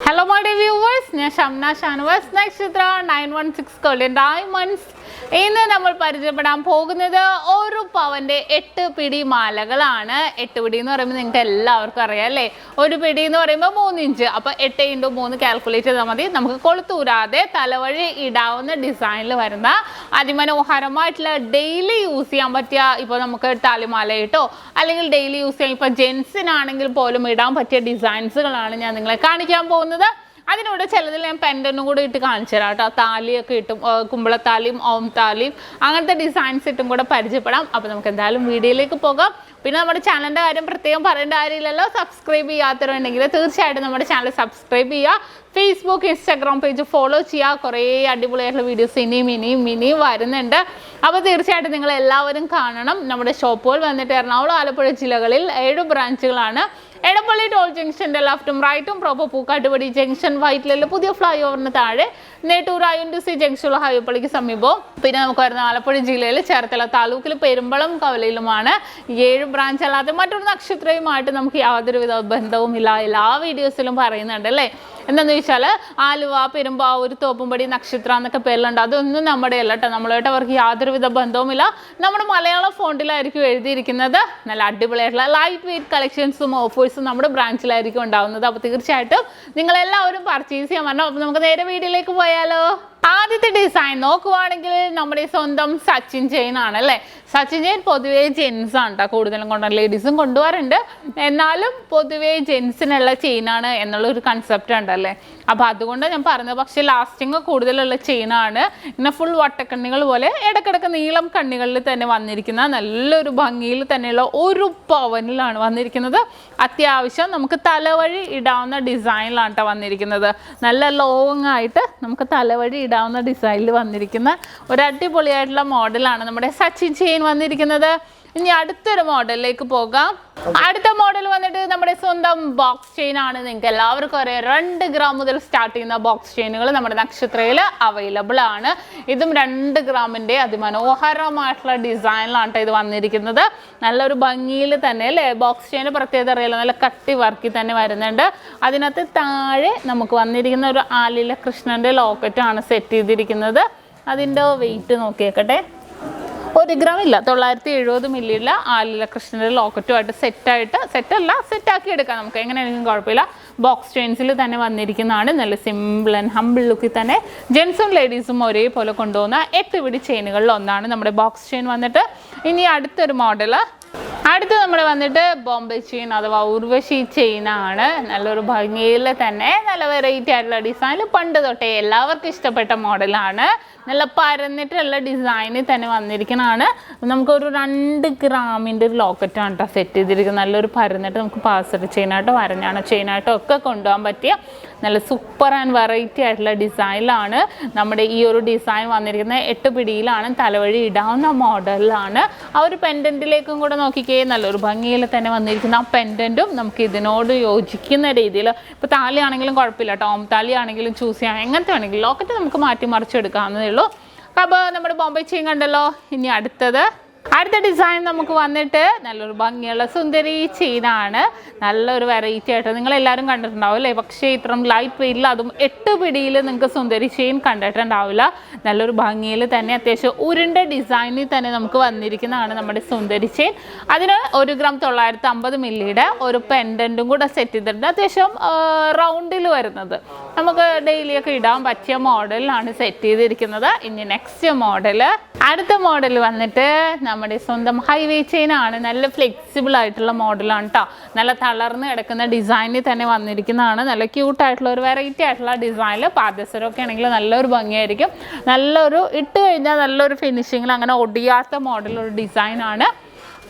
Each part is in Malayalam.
Hello my dear viewers, I am SHAMNA, Nakshathra 916 Golden Diamonds. ഇന്ന് നമ്മൾ പരിചയപ്പെടാൻ പോകുന്നത് ഒരു പവന്റെ 8 പിടി മാലകളാണ്. 8 പിടി എന്ന് പറയുമ്പോൾ നിങ്ങൾക്ക് എല്ലാവർക്കും അറിയാം അല്ലേ? ഒരു പിടി എന്ന് പറയുമ്പോൾ 3 ഇഞ്ച്. അപ്പോൾ 8 × 3 കാൽക്കുലേറ്റ് ചെയ്താൽ മതി. നമുക്ക് കൊളുത്തൂരാതെ തലവഴി ഇടാവുന്ന ഡിസൈനിൽ വരുന്ന അതിമനോഹരമായിട്ടുള്ള ഡെയിലി യൂസ് ചെയ്യാൻ പറ്റിയ, ഇപ്പോൾ നമുക്ക് താലിമാല ഇട്ടോ അല്ലെങ്കിൽ ഡെയിലി യൂസ് ചെയ്യാൻ ഇപ്പോൾ ജെൻസിനാണെങ്കിൽ പോലും ഇടാൻ പറ്റിയ ഡിസൈൻസുകളാണ് ഞാൻ നിങ്ങളെ കാണിക്കാൻ പോകുന്നത്. അതിനോട് ചിലതിൽ ഞാൻ പെൻഡനും കൂടെ ഇട്ട് കാണിച്ചു തരാം കേട്ടോ. താലിയൊക്കെ ഇട്ടും കുമ്പളത്താലിയും ഓം താലിയും അങ്ങനത്തെ ഡിസൈൻസ് ഇട്ടും കൂടെ പരിചയപ്പെടാം. അപ്പോൾ നമുക്ക് എന്തായാലും വീഡിയോയിലേക്ക് പോകാം. പിന്നെ നമ്മുടെ ചാനലിൻ്റെ കാര്യം പ്രത്യേകം പറയേണ്ട കാര്യമില്ലല്ലോ. സബ്സ്ക്രൈബ് ചെയ്യാത്തവരുണ്ടെങ്കിൽ തീർച്ചയായിട്ടും നമ്മുടെ ചാനൽ സബ്സ്ക്രൈബ് ചെയ്യുക. ഫേസ്ബുക്ക് ഇൻസ്റ്റാഗ്രാം പേജ് ഫോളോ ചെയ്യുക. കുറേ അടിപൊളിയായിട്ടുള്ള വീഡിയോസ് ഇനിയും വരുന്നുണ്ട്. അപ്പോൾ തീർച്ചയായിട്ടും നിങ്ങൾ എല്ലാവരും കാണണം. നമ്മുടെ ഷോപ്പുകൾ വന്നിട്ട് എറണാകുളം ആലപ്പുഴ ജില്ലകളിൽ 7 ബ്രാഞ്ചുകളാണ്. എടപ്പള്ളി ടോൾ ജംഗ്ഷൻ്റെ ലെഫ്റ്റും റൈറ്റും പ്രോപ്പർ പൂക്കാട്ടുപടി ജംഗ്ഷൻ വൈറ്റിലെ പുതിയ ഫ്ലൈ ഓവറിന് താഴെ നേട്ടൂർ INTC ജംഗ്ഷനുള്ള ഹൈവേപ്പള്ളിക്ക് സമീപവും. പിന്നെ നമുക്ക് വരുന്ന ആലപ്പുഴ ജില്ലയിൽ ചേർത്തല താലൂക്കിൽ പെരുമ്പളം കവലയിലുമാണ് 7 ബ്രാഞ്ച്. അല്ലാതെ മറ്റൊരു നക്ഷത്രയുമായിട്ട് നമുക്ക് യാതൊരുവിധ ബന്ധവുമില്ല. എല്ലാ വീഡിയോസിലും പറയുന്നുണ്ട് അല്ലേ. എന്താണെന്ന് ചോദിച്ചാൽ ആലുവ, പെരുമ്പാവൂർ, തോപ്പുംപടി, നക്ഷത്ര എന്നൊക്കെ പേരിലുണ്ട്. അതൊന്നും നമ്മുടെ അല്ല കേട്ടോ. നമ്മളായിട്ട് അവർക്ക് യാതൊരുവിധ ബന്ധവുമില്ല. നമ്മുടെ മലയാളം ഫോണ്ടിലായിരിക്കും എഴുതിയിരിക്കുന്നത്. നല്ല അടിപൊളിയായിട്ടുള്ള ലൈറ്റ് വെയിറ്റ് കളക്ഷൻസും ഓഫേഴ്സും നമ്മുടെ ബ്രാഞ്ചിലായിരിക്കും ഉണ്ടാവുന്നത്. അപ്പോൾ തീർച്ചയായിട്ടും നിങ്ങളെല്ലാവരും പർച്ചേസ് ചെയ്യാൻ വരണം. അപ്പോൾ നമുക്ക് നേരെ വീഡിയോയിലേക്ക് പോയാലോ. ആദ്യത്തെ ഡിസൈൻ നോക്കുവാണെങ്കിൽ നമ്മുടെ സ്വന്തം സച്ചിൻ ചെയിൻ ആണല്ലേ. സച്ചിൻ ചെയിൻ പൊതുവേ ജെൻസ് ആണ് കേട്ടോ കൂടുതലും കൊണ്ടുവരും. ലേഡീസും കൊണ്ടുപോകാറുണ്ട്, എന്നാലും പൊതുവേ ജെൻസിനുള്ള ചെയിനാണ് എന്നുള്ളൊരു കൺസെപ്റ്റ് ഉണ്ടല്ലേ. അപ്പോൾ അതുകൊണ്ട് ഞാൻ പറഞ്ഞത്. പക്ഷേ ലാസ്റ്റിങ് കൂടുതലുള്ള ചെയിനാണ്. ഇങ്ങനെ ഫുൾ വട്ടക്കണ്ണികൾ പോലെ ഇടക്കിടക്ക് നീളം കണ്ണികളിൽ തന്നെ വന്നിരിക്കുന്ന നല്ലൊരു ഭംഗിയിൽ തന്നെയുള്ള ഒരു പവനിലാണ് വന്നിരിക്കുന്നത്. അത്യാവശ്യം നമുക്ക് തലവഴി ഇടാവുന്ന ഡിസൈനിലാണ് കേട്ടോ വന്നിരിക്കുന്നത്. നല്ല ലോങ് ആയിട്ട് നമുക്ക് തലവഴി ഇടാവുന്ന ഡിസൈനിൽ വന്നിരിക്കുന്ന ഒരു അടിപൊളിയായിട്ടുള്ള മോഡലാണ് നമ്മുടെ സച്ചിൻ ചെയിൻ വന്നിരിക്കുന്നത്. ഇനി അടുത്തൊരു മോഡലിലേക്ക് പോകാം. അടുത്ത മോഡൽ വന്നിട്ട് നമ്മുടെ സ്വന്തം ബോക്സ് ചെയിൻ ആണ്. നിങ്ങൾക്ക് എല്ലാവർക്കും അറിയാം 2 ഗ്രാം മുതൽ സ്റ്റാർട്ട് ചെയ്യുന്ന ബോക്സ് ചെയിനുകൾ നമ്മുടെ നക്ഷത്രയിൽ അവൈലബിൾ ആണ്. ഇതും 2 ഗ്രാമിൻ്റെ അതിമനോഹരമായിട്ടുള്ള ഡിസൈനിലാണ് ഇത് വന്നിരിക്കുന്നത്. നല്ലൊരു ഭംഗിയിൽ തന്നെ അല്ലേ. ബോക്സ് ചെയിന് പ്രത്യേകത അറിയില്ല, നല്ല കട്ടി വർക്കിൽ തന്നെ വരുന്നുണ്ട്. അതിനകത്ത് താഴെ നമുക്ക് വന്നിരിക്കുന്ന ഒരു ആലില കൃഷ്ണൻ്റെ ലോക്കറ്റാണ് സെറ്റ് ചെയ്തിരിക്കുന്നത്. അതിൻ്റെ വെയിറ്റ് നോക്കിയേക്കട്ടെ. 1 ഗ്രാം ഇല്ല, 970 മില്ലിയുള്ള ആലില കൃഷ്ണൻ്റെ ലോക്കറ്റുമായിട്ട് സെറ്റാക്കി എടുക്കാം നമുക്ക്. എങ്ങനെയാണെങ്കിലും കുഴപ്പമില്ല. ബോക്സ് ചെയിൻസിൽ തന്നെ വന്നിരിക്കുന്നതാണ്. നല്ല സിമ്പിൾ ആൻഡ് ഹമ്പിൾ ലുക്കിൽ തന്നെ ജെൻസും ലേഡീസും ഒരേപോലെ കൊണ്ടുപോകുന്ന 8 പിടി ചെയിനുകളിൽ ഒന്നാണ് നമ്മുടെ ബോക്സ് ചെയിൻ വന്നിട്ട്. ഇനി അടുത്തൊരു മോഡൽ. അടുത്ത് നമ്മൾ വന്നിട്ട് ബോംബെ ചെയിൻ അഥവാ ഉർവശി ചെയിനാണ്. നല്ലൊരു ഭംഗിയിൽ തന്നെ നല്ല വെറൈറ്റി ആയിട്ടുള്ള ഡിസൈൻ. പണ്ട് തൊട്ടേ എല്ലാവർക്കും ഇഷ്ടപ്പെട്ട മോഡലാണ്. നല്ല പരന്നിട്ടുള്ള ഡിസൈനിൽ തന്നെ വന്നിരിക്കുന്നതാണ്. നമുക്കൊരു 2 ഗ്രാമിൻ്റെ ഒരു ലോക്കറ്റാണ് കേട്ടോ സെറ്റ് ചെയ്തിരിക്കുന്നത്. നല്ലൊരു പരന്നിട്ട് നമുക്ക് പാസറ്റ് ചെയിനായിട്ടോ വരഞ്ഞാണോ ചെയിനായിട്ടോ ഒക്കെ കൊണ്ടുപോകാൻ പറ്റിയ നല്ല സൂപ്പർ ആൻഡ് വെറൈറ്റി ആയിട്ടുള്ള ഡിസൈനിലാണ് നമ്മുടെ ഈ ഒരു ഡിസൈൻ വന്നിരിക്കുന്നത്. 8 പിടിയിലാണ്, തലവഴി ഇടാവുന്ന മോഡലിലാണ്. ആ ഒരു പെൻഡൻറ്റിലേക്കും കൂടെ നോക്കിക്കേ. നല്ലൊരു ഭംഗിയിൽ തന്നെ വന്നിരിക്കുന്ന ആ പെൻഡൻറ്റും നമുക്ക് ഇതിനോട് യോജിക്കുന്ന രീതിയിൽ. ഇപ്പോൾ താലി ആണെങ്കിലും കുഴപ്പമില്ല കേട്ടോ. ഓം താലി ആണെങ്കിലും ചൂസ് ചെയ്യാം. എങ്ങനത്തെ വേണമെങ്കിലും ലോക്കറ്റ് നമുക്ക് മാറ്റി മറിച്ചെടുക്കാവുന്നതേ ഉള്ളൂ. അപ്പോൾ നമ്മുടെ ബോംബെ ചെയിൻ കണ്ടല്ലോ. ഇനി അടുത്ത ഡിസൈൻ നമുക്ക് വന്നിട്ട് നല്ലൊരു ഭംഗിയുള്ള സുന്ദരി ചെയിനാണ്. നല്ലൊരു വെറൈറ്റി ആയിട്ട് നിങ്ങളെല്ലാവരും കണ്ടിട്ടുണ്ടാവും അല്ലേ. പക്ഷേ ഇത്രയും ലൈറ്റ് വെയിറ്റിൽ അതും 8 പിടിയിൽ നിങ്ങൾക്ക് സുന്ദരി ചെയിൻ കണ്ടിട്ടുണ്ടാവില്ല. നല്ലൊരു ഭംഗിയിൽ തന്നെ അത്യാവശ്യം ഉരുണ്ട ഡിസൈനിൽ തന്നെ നമുക്ക് വന്നിരിക്കുന്നതാണ് നമ്മുടെ സുന്ദരി ചെയിൻ. അതിന് 1 ഗ്രാം 950 മില്ലിയുടെ ഒരു പെൻഡൻറ്റും കൂടെ സെറ്റ് ചെയ്തിട്ടുണ്ട്. അത്യാവശ്യം റൗണ്ടിൽ വരുന്നത് നമുക്ക് ഡെയിലിയൊക്കെ ഇടാൻ പറ്റിയ മോഡലിലാണ് സെറ്റ് ചെയ്തിരിക്കുന്നത്. ഇനി അടുത്ത മോഡൽ വന്നിട്ട് നമ്മുടെ സ്വന്തം ഹൈവേ ചെയിൻ ആണ്. നല്ല ഫ്ലെക്സിബിൾ ആയിട്ടുള്ള മോഡലാണ് കേട്ടോ. നല്ല തളർന്ന് കിടക്കുന്ന ഡിസൈനിൽ തന്നെ വന്നിരിക്കുന്നതാണ്. നല്ല ക്യൂട്ടായിട്ടുള്ള ഒരു വെറൈറ്റി ആയിട്ടുള്ള ഡിസൈനിൽ പാദസരമൊക്കെ ആണെങ്കിൽ നല്ലൊരു ഭംഗിയായിരിക്കും. നല്ലൊരു ഇട്ട് കഴിഞ്ഞാൽ നല്ലൊരു ഫിനിഷിങ്ങിൽ അങ്ങനെ ഒടിയാത്ത മോഡലൊരു ഡിസൈനാണ്.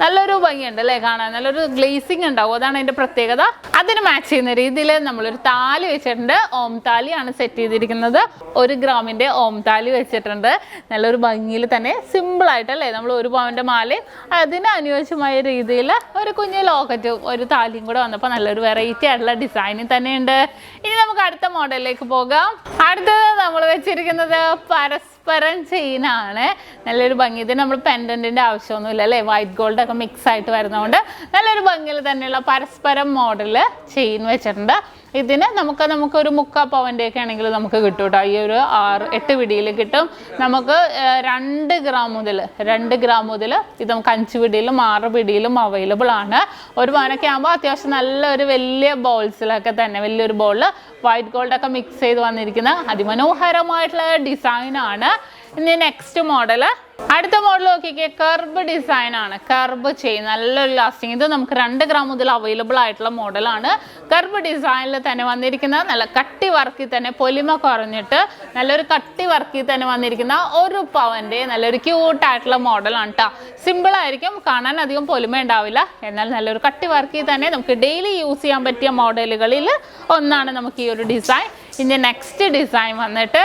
നല്ലൊരു ഭംഗിയുണ്ട് അല്ലേ കാണാൻ. നല്ലൊരു ഗ്ലേസിങ് ഉണ്ടാവും, അതാണ് അതിൻ്റെ പ്രത്യേകത. അതിന് മാച്ച് ചെയ്യുന്ന രീതിയിൽ നമ്മളൊരു താലി വെച്ചിട്ടുണ്ട്. ഓം താലിയാണ് സെറ്റ് ചെയ്തിരിക്കുന്നത്. 1 ഗ്രാമിൻ്റെ ഓം താലി വെച്ചിട്ടുണ്ട്. നല്ലൊരു ഭംഗിയിൽ തന്നെ സിമ്പിളായിട്ടല്ലേ. നമ്മൾ 1 പവൻ്റെ മാലയും അതിന് അനുയോജ്യമായ രീതിയിൽ ഒരു കുഞ്ഞു ലോക്കറ്റും ഒരു താലിയും കൂടെ വന്നപ്പോൾ നല്ലൊരു വെറൈറ്റി ആയിട്ടുള്ള ഡിസൈനിൽ തന്നെയുണ്ട്. ഇനി നമുക്ക് അടുത്ത മോഡലിലേക്ക് പോകാം. അടുത്തത് നമ്മൾ വെച്ചിരിക്കുന്നത് പരസ്പരം ചെയിനാണ്. നല്ലൊരു ഭംഗി. ഇത് നമ്മൾ പെൻഡൻറ്റിൻ്റെ ആവശ്യമൊന്നുമില്ല അല്ലേ. വൈറ്റ് ഗോൾഡ് ഒക്കെ മിക്സ് ആയിട്ട് വരുന്നതുകൊണ്ട് നല്ലൊരു ഭംഗിയിൽ തന്നെയുള്ള പരസ്പരം മോഡൽ ചെയിൻ വെച്ചിട്ടുണ്ട്. ഇതിന് നമുക്കൊരു 3/4 പവൻ്റെയൊക്കെ ആണെങ്കിൽ നമുക്ക് കിട്ടും കേട്ടോ. ഈ ഒരു 8 പിടിയിൽ കിട്ടും. നമുക്ക് 2 ഗ്രാം മുതൽ ഇത് നമുക്ക് 5 പിടിയിലും 6 പിടിയിലും അവൈലബിൾ ആണ്. ഒരു പവനൊക്കെ ആകുമ്പോൾ അത്യാവശ്യം നല്ലൊരു വലിയ ബോൾസിലൊക്കെ തന്നെ വലിയൊരു ബോളിൽ വൈറ്റ് ഗോൾഡൊക്കെ മിക്സ് ചെയ്ത് വന്നിരിക്കുന്ന അതിമനോഹരമായിട്ടുള്ള ഡിസൈനാണ്. ഇനി നെക്സ്റ്റ് മോഡല്, അടുത്ത മോഡൽ നോക്കിക്കേ, കർബ് ഡിസൈൻ ആണ്. കർബ് ചെയിൻ നല്ലൊരു ലാസ്റ്റിങ്. ഇത് നമുക്ക് 2 ഗ്രാം മുതൽ അവൈലബിൾ ആയിട്ടുള്ള മോഡലാണ്. കർബ് ഡിസൈനിൽ തന്നെ വന്നിരിക്കുന്ന നല്ല കട്ടി വർക്കിൽ തന്നെ പൊലിമ കുറഞ്ഞിട്ട് നല്ലൊരു കട്ടി വർക്കിൽ തന്നെ വന്നിരിക്കുന്ന 1 പവൻ്റെ നല്ലൊരു ക്യൂട്ടായിട്ടുള്ള മോഡലാണ് കേട്ടോ. സിമ്പിളായിരിക്കും, കാണാൻ അധികം പൊലിമ ഉണ്ടാവില്ല, എന്നാൽ നല്ലൊരു കട്ടി വർക്കിൽ തന്നെ നമുക്ക് ഡെയിലി യൂസ് ചെയ്യാൻ പറ്റിയ മോഡലുകളിൽ ഒന്നാണ് നമുക്ക് ഈ ഒരു ഡിസൈൻ. ഇനി നെക്സ്റ്റ് ഡിസൈൻ വന്നിട്ട്,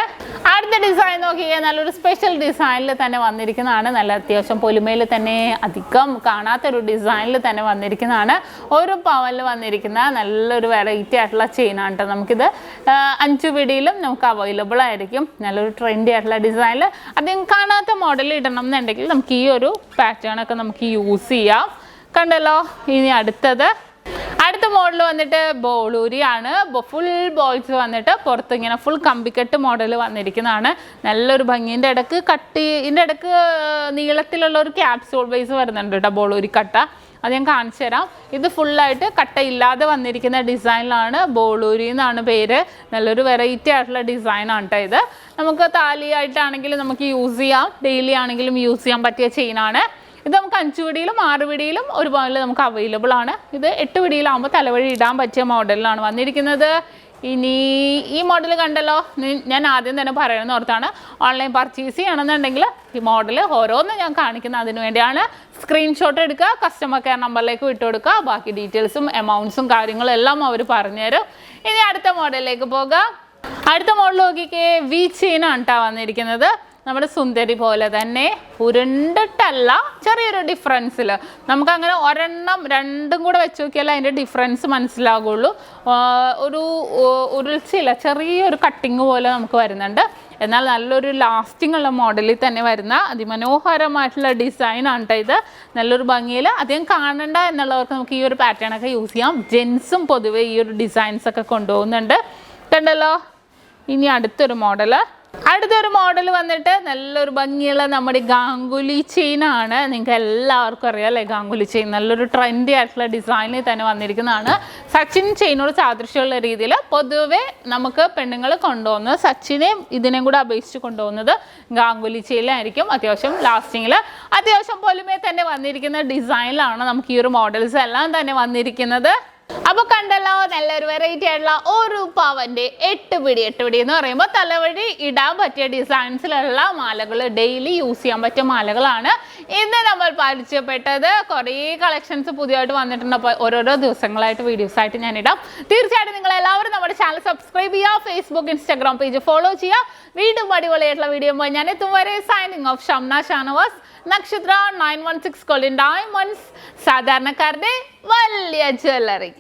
അടുത്ത ഡിസൈൻ നോക്കിയാൽ നല്ലൊരു സ്പെഷ്യൽ ഡിസൈനിൽ തന്നെ വന്നിരിക്കുന്നതാണ്. നല്ല അത്യാവശ്യം പൊലിമയിൽ തന്നെ അധികം കാണാത്തൊരു ഡിസൈനിൽ തന്നെ വന്നിരിക്കുന്നതാണ്. 1 പവനിൽ വന്നിരിക്കുന്ന നല്ലൊരു വെറൈറ്റി ആയിട്ടുള്ള ചെയിനാണ് കേട്ടോ. നമുക്കിത് 5 പിടിയിലും നമുക്ക് അവൈലബിൾ ആയിരിക്കും. നല്ലൊരു ട്രെൻഡി ആയിട്ടുള്ള ഡിസൈനിൽ അധികം കാണാത്ത മോഡൽ ഇടണം എന്നുണ്ടെങ്കിൽ നമുക്ക് ഈ ഒരു പാറ്റേണൊക്കെ നമുക്ക് യൂസ് ചെയ്യാം. കണ്ടല്ലോ. ഇനി അടുത്ത മോഡൽ വന്നിട്ട് ബോളൂരിയാണ്. ഫുൾ ബോൾസ് വന്നിട്ട് പുറത്ത് ഇങ്ങനെ ഫുൾ കമ്പിക്കെട്ട് മോഡൽ വന്നിരിക്കുന്നതാണ്. നല്ലൊരു ഭംഗിൻ്റെ ഇടക്ക് ഇതിൻ്റെ ഇടക്ക് നീളത്തിലുള്ള ഒരു ക്യാപ്സൂൾ ബേസ് വരുന്നുണ്ട് കേട്ടോ, ബോളൂരി കട്ട. അത് ഞാൻ കാണിച്ചു തരാം. ഇത് ഫുള്ളായിട്ട് കട്ടയില്ലാതെ വന്നിരിക്കുന്ന ഡിസൈനിലാണ്. ബോളൂരി എന്നാണ് പേര്. നല്ലൊരു വെറൈറ്റി ആയിട്ടുള്ള ഡിസൈനാണ് കേട്ടോ ഇത്. നമുക്ക് താലിയായിട്ടാണെങ്കിലും നമുക്ക് യൂസ് ചെയ്യാം, ഡെയിലി ആണെങ്കിലും യൂസ് ചെയ്യാൻ പറ്റിയ ചെയിനാണ്. ഇത് നമുക്ക് 5 പിടിയിലും 6 പിടിയിലും 1 പവനിൽ നമുക്ക് അവൈലബിൾ ആണ്. ഇത് 8 പിടിയിലാകുമ്പോൾ തലവഴി ഇടാൻ പറ്റിയ മോഡലിലാണ് വന്നിരിക്കുന്നത്. ഇനി ഈ മോഡൽ കണ്ടല്ലോ, ഞാൻ ആദ്യം തന്നെ പറയണമെന്ന് ഓർത്താണ്. ഓൺലൈൻ പർച്ചേസ് ചെയ്യണമെന്നുണ്ടെങ്കിൽ ഈ മോഡൽ ഓരോന്നും ഞാൻ കാണിക്കുന്നത് അതിന് വേണ്ടിയാണ്. സ്ക്രീൻഷോട്ട് എടുക്കുക, കസ്റ്റമർ കെയർ നമ്പറിലേക്ക് വിട്ടുകൊടുക്കുക. ബാക്കി ഡീറ്റെയിൽസും എമൗണ്ട്സും കാര്യങ്ങളും എല്ലാം അവർ പറഞ്ഞുതരും. ഇനി അടുത്ത മോഡലിലേക്ക് പോകാം. അടുത്ത മോഡൽ നോക്കിക്കേ, വി ചെയിനാണ് കേട്ടോ വന്നിരിക്കുന്നത്. നമ്മുടെ സുന്ദരി പോലെ തന്നെ ഉരുണ്ടിട്ടല്ല, ചെറിയൊരു ഡിഫറൻസിൽ നമുക്കങ്ങനെ ഒരെണ്ണം 2ഉം കൂടെ വെച്ച് നോക്കിയാൽ അതിൻ്റെ ഡിഫറൻസ് മനസ്സിലാകുള്ളൂ. ഒരു ഉരുൾച്ചയില്ല, ചെറിയൊരു കട്ടിങ് പോലെ നമുക്ക് വരുന്നുണ്ട്. എന്നാൽ നല്ലൊരു ലാസ്റ്റിംഗ് ഉള്ള മോഡലിൽ തന്നെ വരുന്ന അതിമനോഹരമായിട്ടുള്ള ഡിസൈനാണ് കേട്ടോ ഇത്. നല്ലൊരു ഭംഗിയിൽ അധികം കാണണ്ട എന്നുള്ളവർക്ക് നമുക്ക് ഈ ഒരു പാറ്റേണൊക്കെ യൂസ് ചെയ്യാം. ജെൻസും പൊതുവെ ഈ ഒരു ഡിസൈൻസൊക്കെ കൊണ്ടുപോകുന്നുണ്ട്. കണ്ടല്ലോ. ഇനി അടുത്തൊരു മോഡൽ വന്നിട്ട് നല്ലൊരു ഭംഗിയുള്ള നമ്മുടെ ഗാംഗുലി ചെയിനാണ്. നിങ്ങൾക്ക് എല്ലാവർക്കും അറിയാം അല്ലേ, ഗാംഗുലി ചെയിൻ നല്ലൊരു ട്രെൻഡി ആയിട്ടുള്ള ഡിസൈനിൽ തന്നെ വന്നിരിക്കുന്നതാണ്. സച്ചിൻ ചെയിനോട് സാദൃശ്യമുള്ള രീതിയിൽ പൊതുവെ നമുക്ക് പെണ്ണുങ്ങൾ കൊണ്ടുപോകുന്നത്, സച്ചിനെയും ഇതിനെയും കൂടെ അപേക്ഷിച്ച് കൊണ്ടുപോകുന്നത് ഗാംഗുലി ചെയിലായിരിക്കും. അത്യാവശ്യം ലാസ്റ്റിങ്ങിൽ അത്യാവശ്യം പൊലിമേ തന്നെ വന്നിരിക്കുന്ന ഡിസൈനിലാണ് നമുക്ക് ഈ ഒരു മോഡൽസ് എല്ലാം തന്നെ വന്നിരിക്കുന്നത്. അപ്പോൾ കണ്ടല്ലോ, നല്ലൊരു വെറൈറ്റി ആയിട്ടുള്ള 1 പവൻ്റെ 8 പിടി എന്ന് പറയുമ്പോൾ തലവഴി ഇടാൻ പറ്റിയ ഡിസൈൻസിലുള്ള മാലകൾ, ഡെയിലി യൂസ് ചെയ്യാൻ പറ്റിയ മാലകളാണ് ഇന്ന് നമ്മൾ പരിചയപ്പെട്ടത്. കുറേ കളക്ഷൻസ് പുതിയതായിട്ട് വന്നിട്ടുണ്ട്. അപ്പോൾ ഓരോരോ ദിവസങ്ങളായിട്ട് വീഡിയോസായിട്ട് ഞാൻ ഇടാം. തീർച്ചയായിട്ടും നിങ്ങൾ എല്ലാവരും നമ്മുടെ ചാനൽ സബ്സ്ക്രൈബ് ചെയ്യുക, ഫേസ്ബുക്ക് ഇൻസ്റ്റാഗ്രാം പേജ് ഫോളോ ചെയ്യുക. വീണ്ടും അടിപൊളിയായിട്ടുള്ള വീഡിയോ ഞാൻ എത്തും വരെ സൈനിങ് ഓഫ് ഷംന ഷാനവാസ്, നക്ഷത്ര 916 ഗോൾഡൻ ഡയമണ്ട്സ്, സാധാരണക്കാരുടെ വലിയ ജ്വല്ലറി.